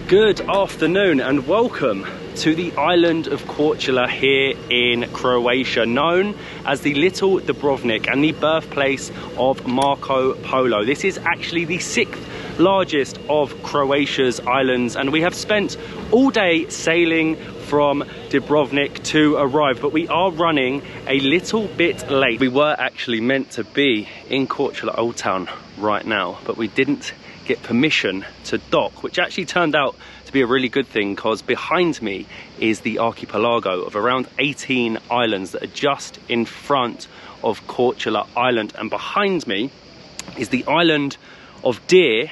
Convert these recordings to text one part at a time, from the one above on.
Good afternoon and welcome to the island of Korcula here in Croatia, known as the Little Dubrovnik and the birthplace of Marco Polo. This is actually the 6th largest of Croatia's islands, and we have spent all day sailing from Dubrovnik to arrive, but we are running a little bit late. We were actually meant to be in Korcula Old Town right now, but we didn't get permission to dock, which actually turned out to be a really good thing, because behind me is the archipelago of around 18 islands that are just in front of Korcula Island, and behind me is the island of Deer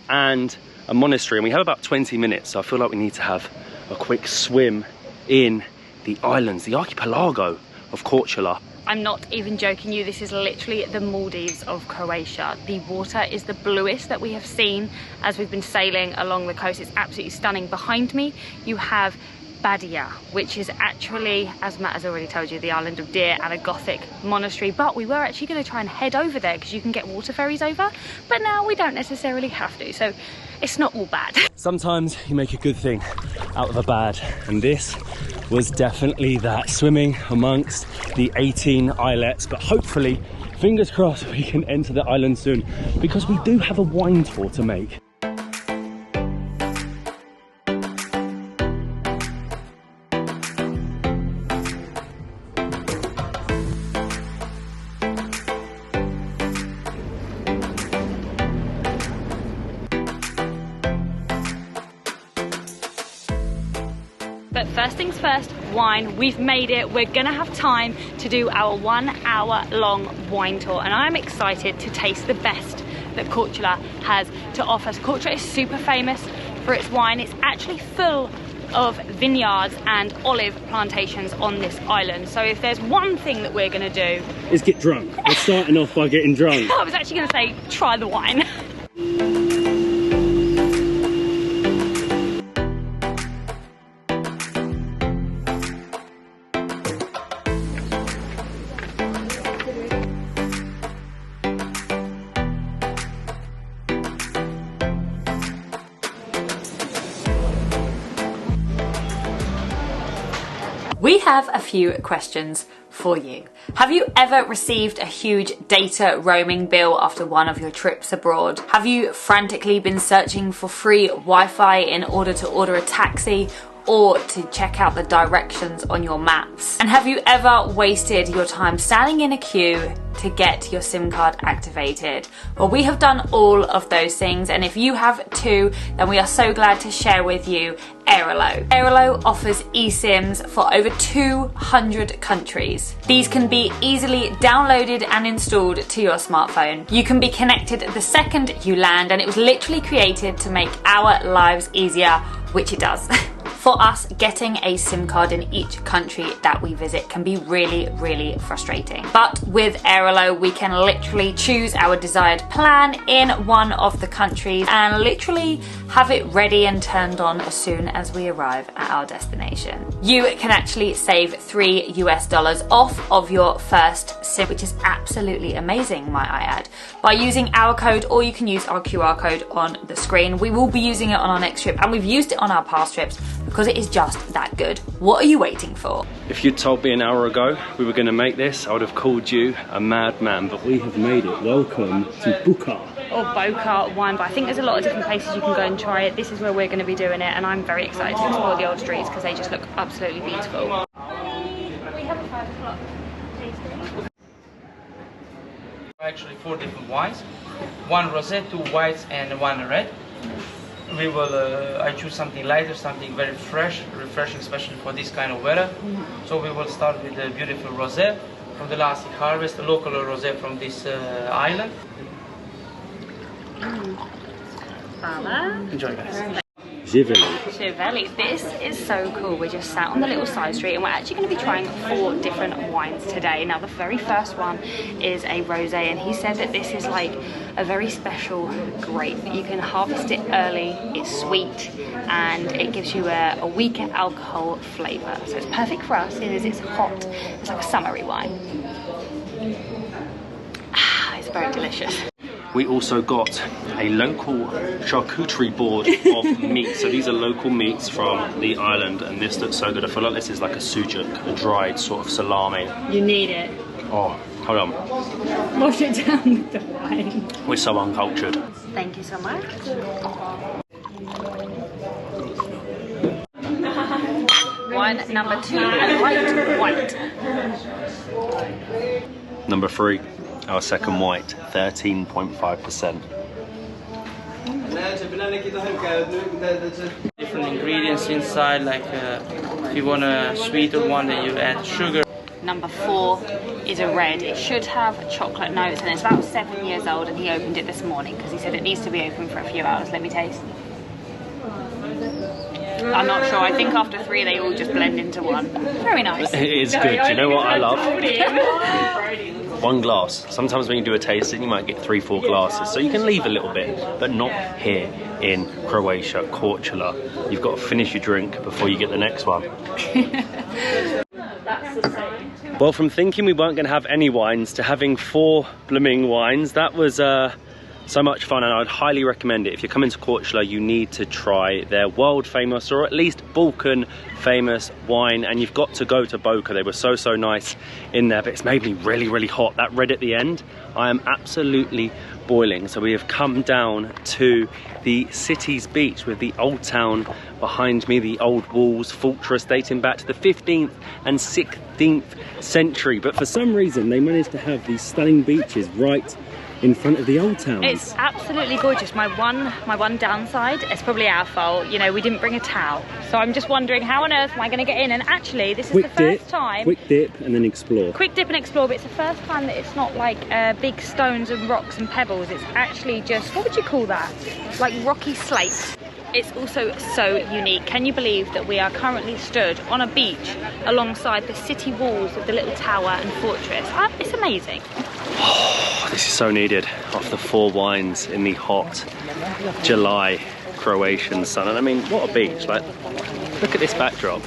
and a monastery, and we have about 20 minutes, so I feel like we need to have a quick swim in the islands, the archipelago of Korcula. I'm not even joking you, this is literally the Maldives of Croatia. The water is the bluest that we have seen as we've been sailing along the coast. It's absolutely stunning. Behind me you have Badia, which is actually, as Matt has already told you, the island of Deer and a Gothic monastery. But we were actually going to try and head over there because you can get water ferries over, but now we don't necessarily have to, so it's not all bad. Sometimes you make a good thing out of a bad, and this was definitely that, swimming amongst the 18 islets. But hopefully, fingers crossed, we can enter the island soon, because we do have a wine tour to make. But first things first, wine. We've made it. We're gonna have time to do our 1 hour long wine tour, and I'm excited to taste the best that Korcula has to offer. So Korcula is super famous for its wine. It's actually full of vineyards and olive plantations on this island. So if there's one thing that we're gonna do is get drunk. We're starting off by getting drunk. I was actually gonna say, try the wine. We have a few questions for you. Have you ever received a huge data roaming bill after one of your trips abroad? Have you frantically been searching for free Wi-Fi in order to order a taxi or to check out the directions on your maps? And have you ever wasted your time standing in a queue to get your SIM card activated? Well, we have done all of those things, and if you have too, then we are so glad to share with you Airalo. Airalo offers eSIMs for over 200 countries. These can be easily downloaded and installed to your smartphone. You can be connected the second you land, and it was literally created to make our lives easier, which it does. For us, getting a SIM card in each country that we visit can be really, really frustrating. But with Airalo, we can literally choose our desired plan in one of the countries and literally have it ready and turned on as soon as we arrive at our destination. You can actually save $3 off of your first SIM, which is absolutely amazing, might I add, by using our code, or you can use our QR code on the screen. We will be using it on our next trip, and we've used it on our past trips because it is just that good. What are you waiting for? If you'd told me an hour ago we were going to make this, I would have called you a madman, but we have made it. Welcome to Buka. Or Boca wine bar. I think there's a lot of different places you can go and try it. This is where we're going to be doing it, and I'm very excited to explore the old streets because they just look absolutely beautiful. We have a 5 o'clock. Actually 4 different wines, 1 rosé, 2 whites and 1 red. We will, I choose something lighter, something very fresh, refreshing, especially for this kind of weather. So we will start with the beautiful rosé from the last harvest, the local rosé from this island. Enjoy, guys. Živeli. This is so cool. We're just sat on the little side street, and we're actually going to be trying 4 different wines today. Now, the very first one is a rosé, and he said that this is like a very special grape. You can harvest it early, it's sweet, and it gives you a weaker alcohol flavour. So it's perfect for us, as it's hot. It's like a summery wine. It's very delicious. we also got a local charcuterie board of meat. So these are local meats from the island, and this looks so good. I feel like this is like a sujuk, a dried sort of salami. You need it. Oh, hold on. Wash it down with the wine. We're so uncultured. Thank you so much. Wine number 2, a light white. Number 3, our second white, 13.5%. Different ingredients inside, like if you want a sweeter one, then you add sugar. Number 4 is a red. It should have chocolate notes, and it's about 7 years old, and he opened it this morning because he said it needs to be open for a few hours. Let me taste. I'm not sure. I think after 3 they all just blend into one. Very nice. It is good. Do you know what I love? 1 glass. Sometimes when you do a tasting, you might get 3-4 glasses, so you can leave a little bit, but not here in Croatia, Korcula. You've got to finish your drink before you get the next one. Well, from thinking we weren't going to have any wines to having 4 blooming wines, that was so much fun, and I'd highly recommend it. If you're coming to Korcula, you need to try their world famous, or at least Balkan famous wine, and you've got to go to Boca. They were so nice in there, but it's made me really hot. That red at the end, I am absolutely boiling. So we have come down to the city's beach with the old town behind me, the old walls, fortress dating back to the 15th and 16th century. But for some reason, they managed to have these stunning beaches right in front of the old town. It's absolutely gorgeous. My one downside, it's probably our fault, you know, we didn't bring a towel. So I'm just wondering, how on earth am I going to get in? And actually, this is the first time. Quick dip and then explore. Quick dip and explore, but it's the first time that it's not like big stones and rocks and pebbles. It's actually just, what would you call that? Like rocky slate. It's also so unique. Can you believe that we are currently stood on a beach alongside the city walls of the little tower and fortress? It's amazing. Oh, this is so needed after 4 wines in the hot July Croatian sun. And I mean, what a beach. Like, look at this backdrop.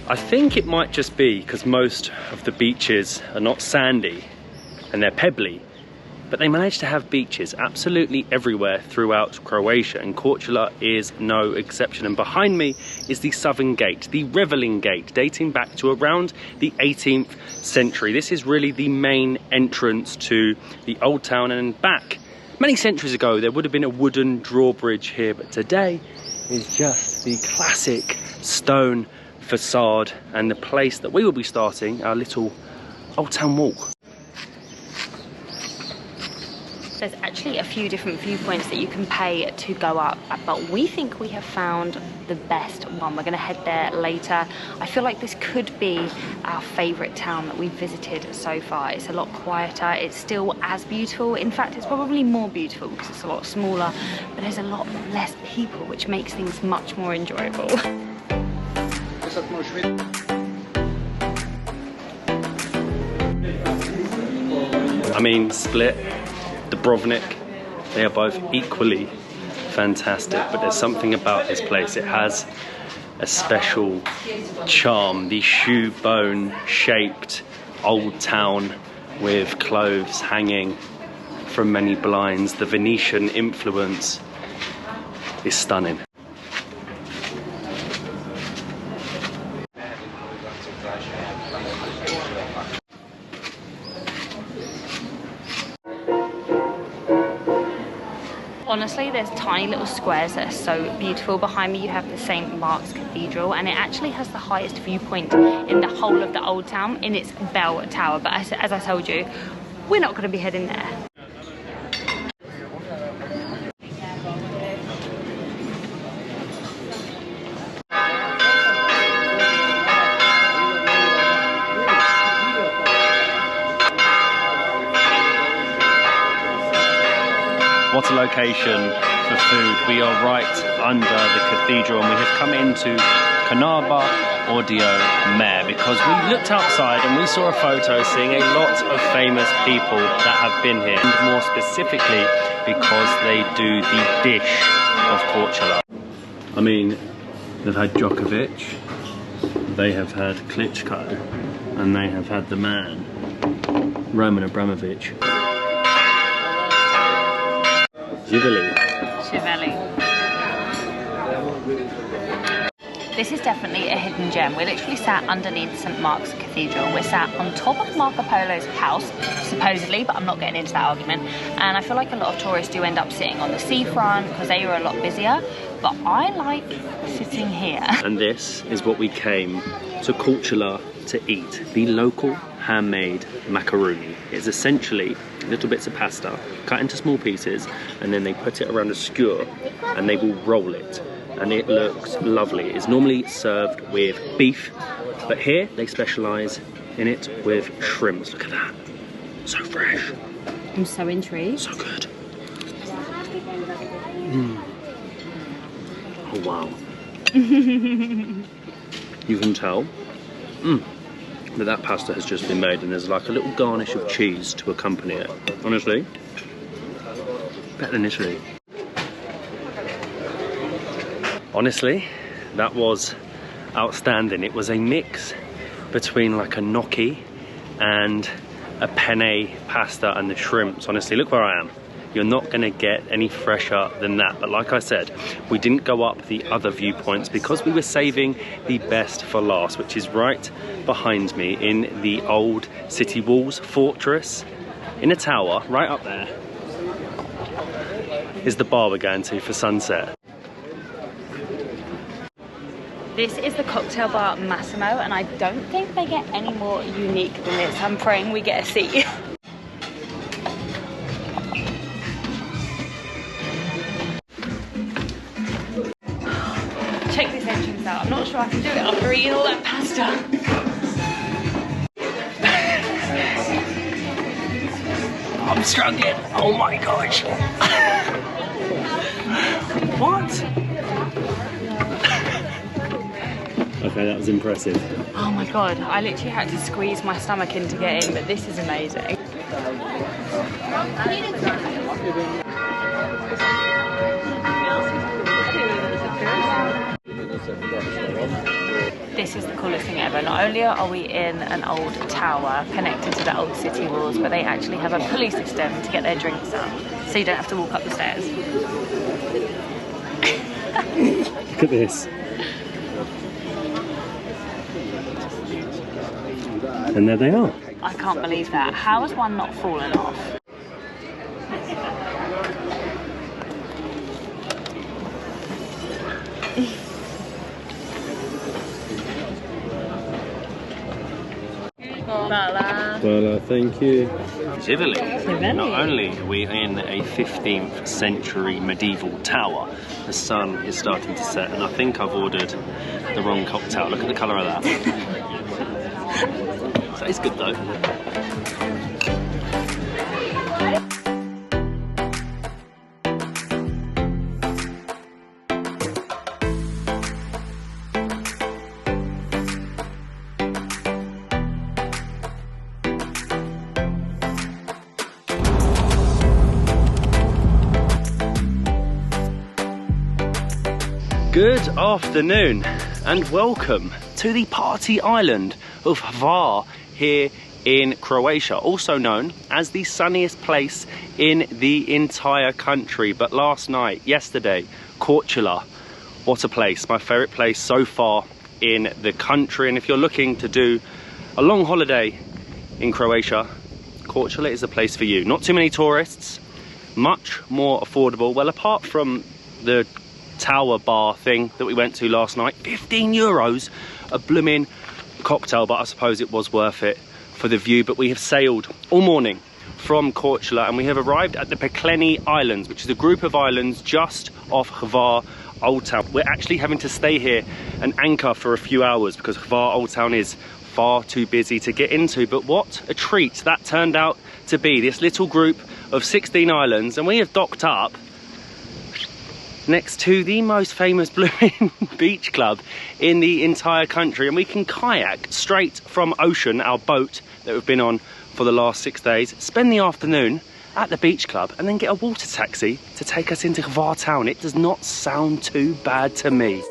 I think it might just be because most of the beaches are not sandy and they're pebbly, but they manage to have beaches absolutely everywhere throughout Croatia, and Korcula is no exception. And behind me is the Southern Gate, the Reveling Gate, dating back to around the 18th century. This is really the main entrance to the old town, and back many centuries ago there would have been a wooden drawbridge here, but today is just the classic stone facade and the place that we will be starting our little old town walk. There's actually a few different viewpoints that you can pay to go up, but we think we have found the best one. We're going to head there later. I feel like this could be our favourite town that we've visited so far. It's a lot quieter, it's still as beautiful. In fact, it's probably more beautiful because it's a lot smaller, but there's a lot less people, which makes things much more enjoyable. I mean, Split, Dubrovnik, they are both equally fantastic, but there's something about this place. It has a special charm. The shoe bone shaped old town with clothes hanging from many blinds. The Venetian influence is stunning. Honestly, there's tiny little squares that are so beautiful. Behind me you have the St. Mark's Cathedral, and it actually has the highest viewpoint in the whole of the old town in its bell tower. But as I told you, we're not going to be heading there. What a location for food. We are right under the cathedral, and we have come into Canaba Audio Mare, because we looked outside and we saw a photo seeing a lot of famous people that have been here, and more specifically because they do the dish of Korcula. I mean, they've had Djokovic, they have had Klitschko, and they have had the man, Roman Abramovich. Givali. This is definitely a hidden gem. We're literally sat underneath St. Mark's Cathedral. We're sat on top of Marco Polo's house, supposedly, but I'm not getting into that argument. And I feel like a lot of tourists do end up sitting on the seafront because they are a lot busier. But I like sitting here. And this is what we came to Korcula to eat. The local handmade macaroni. It's essentially little bits of pasta cut into small pieces, and then they put it around a skewer and they will roll it. And it looks lovely. It's normally served with beef, but here they specialise in it with shrimps. Look at that. So fresh. I'm so intrigued. So good. Mm. Oh wow. You can tell that pasta has just been made, and there's like a little garnish of cheese to accompany it. Honestly, better than Italy. Honestly, that was outstanding. It was a mix between like a gnocchi and a penne pasta and the shrimps. Honestly, look where I am. You're not going to get any fresher than that. But like I said, we didn't go up the other viewpoints because we were saving the best for last, which is right behind me in the old city walls fortress. In a tower, right up there, is the bar we're going to for sunset. This is the cocktail bar Massimo, and I don't think they get any more unique than this. I'm praying we get a seat. Check this entrance out. I'm not sure I can do it after eating all that pasta. I'm struggling. Oh my gosh. What? Okay, that was impressive. Oh my god, I literally had to squeeze my stomach in to get in, but this is amazing. This is the coolest thing ever. Not only are we in an old tower connected to the old city walls, but they actually have a pulley system to get their drinks out, so you don't have to walk up the stairs. Look at this. And there they are. I can't believe that. How has one not fallen off? Well, thank you. Italy. Not only are we in a 15th century medieval tower, the sun is starting to set, and I think I've ordered the wrong cocktail. Look at the colour of that. It's good though. Good afternoon and welcome to the party island of Hvar here in Croatia, also known as the sunniest place in the entire country. But last night, yesterday, Korcula, what a place, my favourite place so far in the country. And if you're looking to do a long holiday in Croatia, Korcula is the place for you. Not too many tourists, much more affordable. Well, apart from the tower bar thing that we went to last night, 15 euros a blooming cocktail, but I suppose it was worth it for the view. But we have sailed all morning from Korcula and we have arrived at the Pakleni Islands, which is a group of islands just off Hvar Old Town. We're actually having to stay here and anchor for a few hours because Hvar Old Town is far too busy to get into. But what a treat that turned out to be, this little group of 16 islands, and we have docked up next to the most famous blooming beach club in the entire country, and we can kayak straight from Ocean, our boat that we've been on for the last 6 days, spend the afternoon at the beach club and then get a water taxi to take us into Hvar town. It does not sound too bad to me.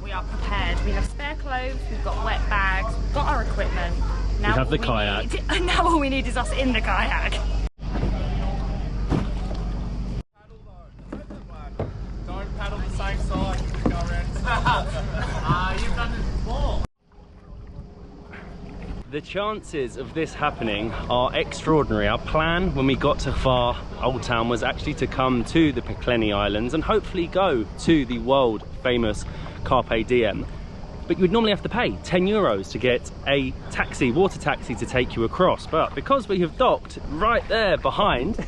We are prepared. We have spare clothes, we've got wet bags, we've got our equipment. Now we have the kayak. Now all we need is us in the kayak. Don't paddle the same side. Go around. You've done this before. The chances of this happening are extraordinary. Our plan when we got to Hvar Old Town was actually to come to the Pakleni Islands and hopefully go to the world famous Carpe Diem. But you would normally have to pay 10 euros to get a taxi, water taxi, to take you across. But because we have docked right there behind,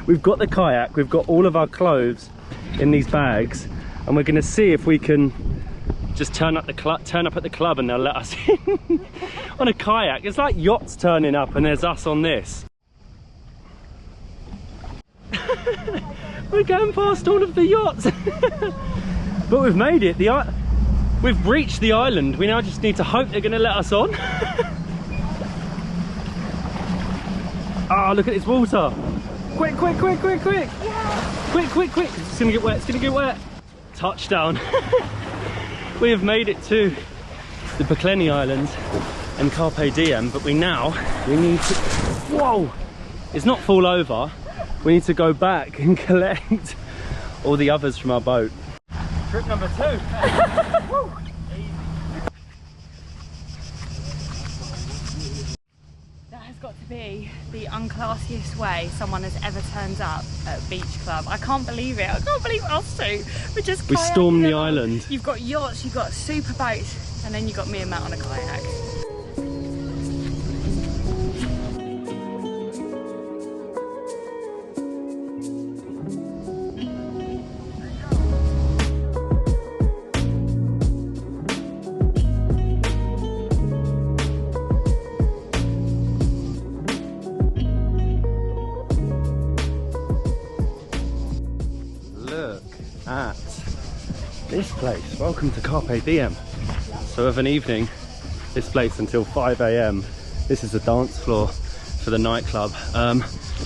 we've got the kayak, we've got all of our clothes in these bags, and we're going to see if we can just turn up at the club and they'll let us in on a kayak. It's like yachts turning up and there's us on this. We're going past all of the yachts. But we've made it. We've reached the island. We now just need to hope they're going to let us on. Oh, look at this water. Quick, quick, quick, quick, quick. Yeah. Quick, quick, quick. It's going to get wet. It's going to get wet. Touchdown. We have made it to the Pakleni Islands and Carpe Diem, but we need to, whoa, it's not fall over. We need to go back and collect all the others from our boat. Trip number 2. That has got to be the unclassiest way someone has ever turned up at a beach club. I can't believe it. I can't believe us two. We stormed the island. You've got yachts, you've got super boats, and then you've got me and Matt on a kayak. At this place. Welcome to Carpe Diem. So of an evening, this place until 5 AM. This is the dance floor for the nightclub.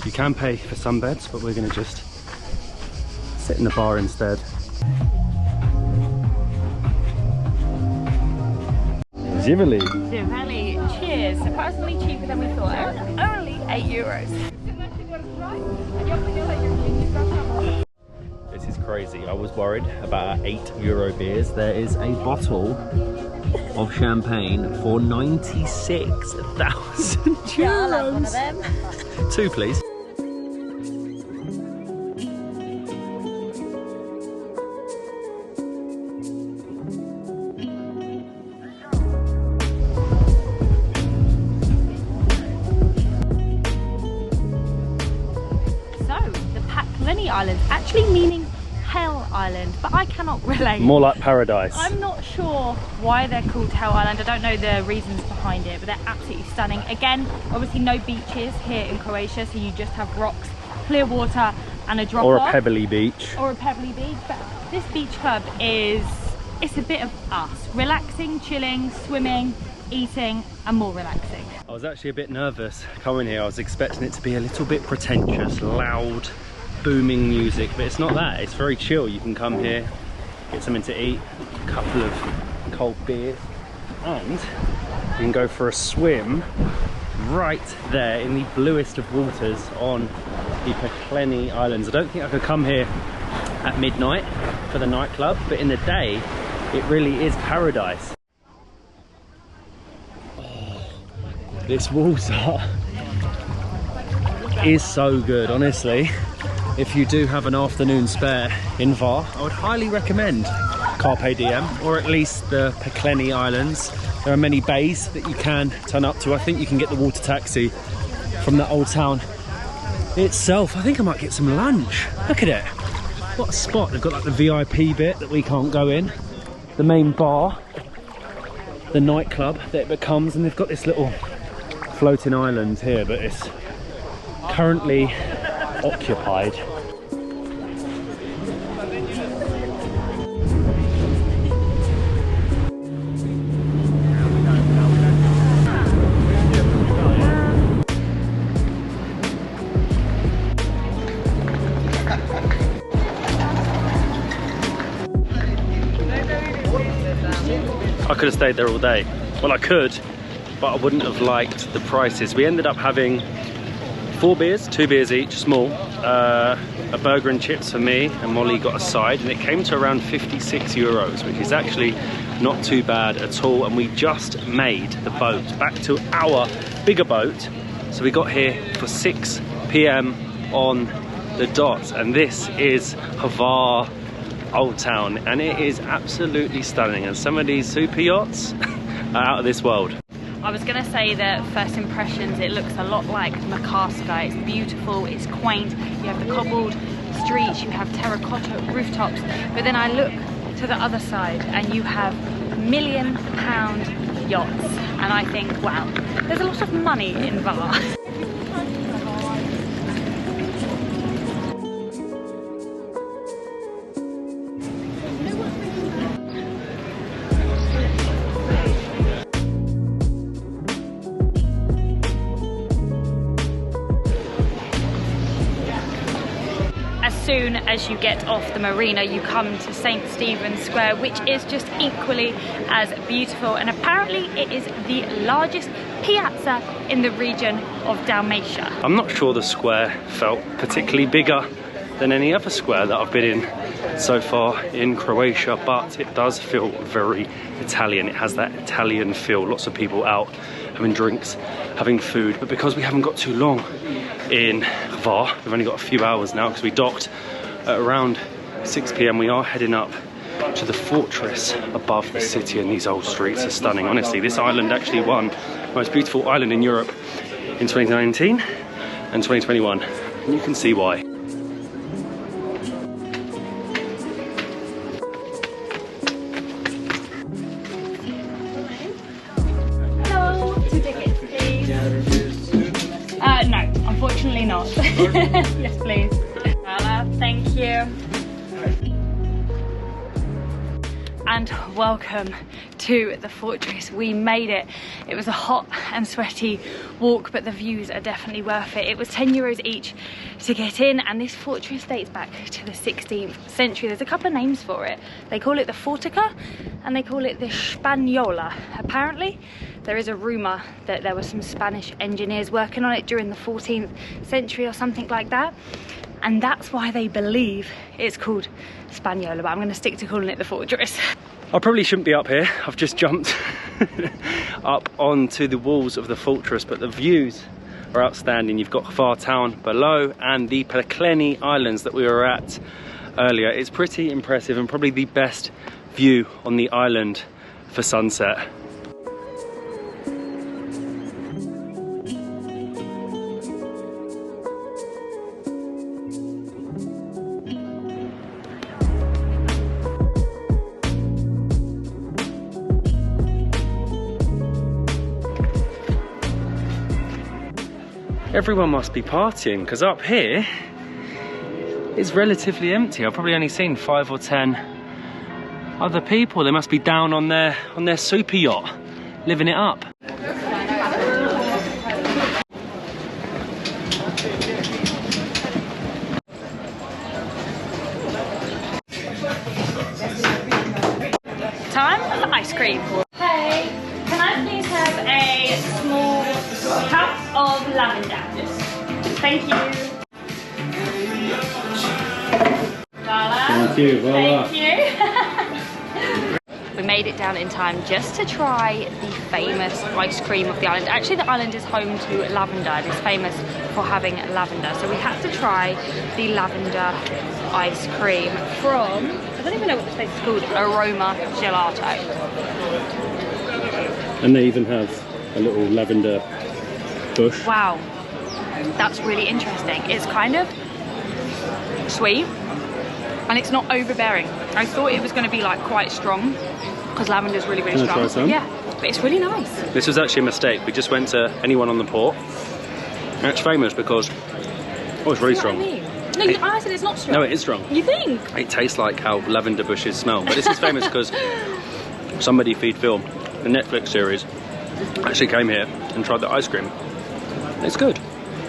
You can pay for some beds, but we're going to just sit in the bar instead. Zivali. Zivali, cheers. Surprisingly cheaper than we thought. Only 8 euros. This is crazy. I was worried about our 8 euro beers. There is a bottle of champagne for 96,000 euros. Yeah, I'll have one of them. 2, please. Islands, actually meaning Hell Island, but I cannot relate. More like paradise. I'm not sure why they're called Hell Island. I don't know the reasons behind it, but they're absolutely stunning. Again, obviously no beaches here in Croatia, so you just have rocks, clear water, and a drop or off. A pebbly beach. Or a pebbly beach. But this beach club it's a bit of us. Relaxing, chilling, swimming, eating, and more relaxing. I was actually a bit nervous coming here. I was expecting it to be a little bit pretentious, loud, booming music, but it's not that. It's very chill. You can come here, get something to eat, a couple of cold beers, and you can go for a swim right there in the bluest of waters on the Pakleni Islands. I don't think I could come here at midnight for the nightclub, but in the day it really is paradise. Oh, this water is so good, honestly. If you do have an afternoon spare in Hvar, I would highly recommend Carpe Diem, or at least the Pakleni Islands. There are many bays that you can turn up to. I think you can get the water taxi from the old town itself. I think I might get some lunch. Look at it. What a spot. They've got like the VIP bit that we can't go in, the main bar, the nightclub that it becomes, and they've got this little floating island here, but it's currently occupied. I could have stayed there all day. Well, I could, but I wouldn't have liked the prices. We ended up having 4 beers, 2 beers each, small, a burger and chips for me, and Molly got a side, and it came to around 56 euros, which is actually not too bad at all. And we just made the boat back to our bigger boat. So we got here for 6 p.m. on the dot, and this is Hvar Old Town, and it is absolutely stunning, and some of these super yachts are out of this world. I was going to say that first impressions, it looks a lot like Makarska. It's beautiful, it's quaint, you have the cobbled streets, you have terracotta rooftops, but then I look to the other side and you have £1 million yachts, and I think, wow, there's a lot of money in Hvar. As soon as you get off the marina, you come to St. Stephen's Square, which is just equally as beautiful, and apparently it is the largest piazza in the region of Dalmatia. I'm not sure the square felt particularly bigger than any other square that I've been in so far in Croatia, but it does feel very Italian. It has that Italian feel, lots of people out having drinks, having food, but because we haven't got too long in Hvar, we've only got a few hours now because we docked at around 6 p.m. we are heading up to the fortress above the city, and these old streets are stunning. Honestly, this island actually won most beautiful island in Europe in 2019 and 2021, and you can see why. Hello, 2 tickets please. No, unfortunately not. Yes please. Thank you. And welcome to the fortress. We made it. It was a hot and sweaty walk, but the views are definitely worth it. It was 10 euros each to get in, and this fortress dates back to the 16th century. There's a couple of names for it. They call it the Fortica and they call it the Spaniola. Apparently there is a rumour that there were some Spanish engineers working on it during the 14th century or something like that, and that's why they believe it's called Spaniola, but I'm going to stick to calling it the fortress. I probably shouldn't be up here. I've just jumped up onto the walls of the fortress, but the views are outstanding. You've got Hvar town below and the Pakleni Islands that we were at earlier. It's pretty impressive and probably the best view on the island for sunset. Everyone must be partying, because up here it's relatively empty. I've probably only seen 5 or 10 other people. They must be down on their super yacht, living it up. Time for ice cream. Hey, can I please have a small cup of lavender? Thank you. Voila. Thank you, voila. Thank you. We made it down in time just to try the famous ice cream of the island. Actually, the island is home to lavender and is famous for having lavender. So we had to try the lavender ice cream from, I don't even know what this place is called, Aroma Gelato. And they even have a little lavender bush. Wow, that's really interesting. It's kind of sweet, and it's not overbearing. I thought it was going to be like quite strong because lavender's really, really Can I strong. try some? Yeah, but it's really nice. This was actually a mistake. We just went to Anyone on the Port. And it's famous because, oh, it's really See what strong. I mean? No, I said it's not strong. No, it is strong. You think? It tastes like how lavender bushes smell. But this is famous because Somebody Feed Phil, the Netflix series, actually came here and tried the ice cream. It's good.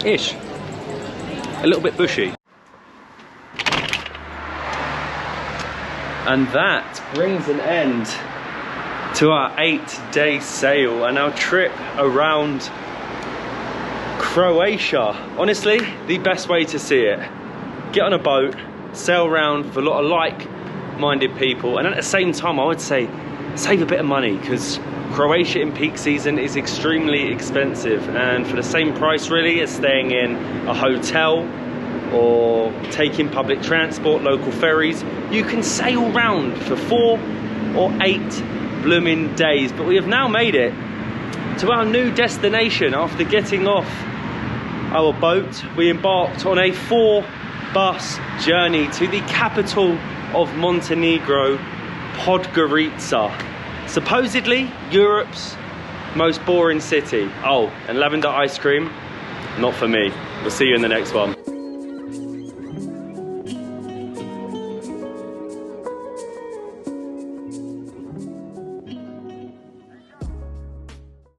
Ish. A little bit bushy. And that brings an end to our 8-day sail and our trip around Croatia. Honestly, the best way to see it. Get on a boat, sail around with a lot of like-minded people, and at the same time I would say save a bit of money, because Croatia in peak season is extremely expensive, and for the same price really as staying in a hotel or taking public transport, local ferries, you can sail round for 4 or 8 blooming days. But we have now made it to our new destination. After getting off our boat, we embarked on a 4-bus journey to the capital of Montenegro, Podgorica. Supposedly Europe's most boring city. Oh, and lavender ice cream, not for me. We'll see you in the next one.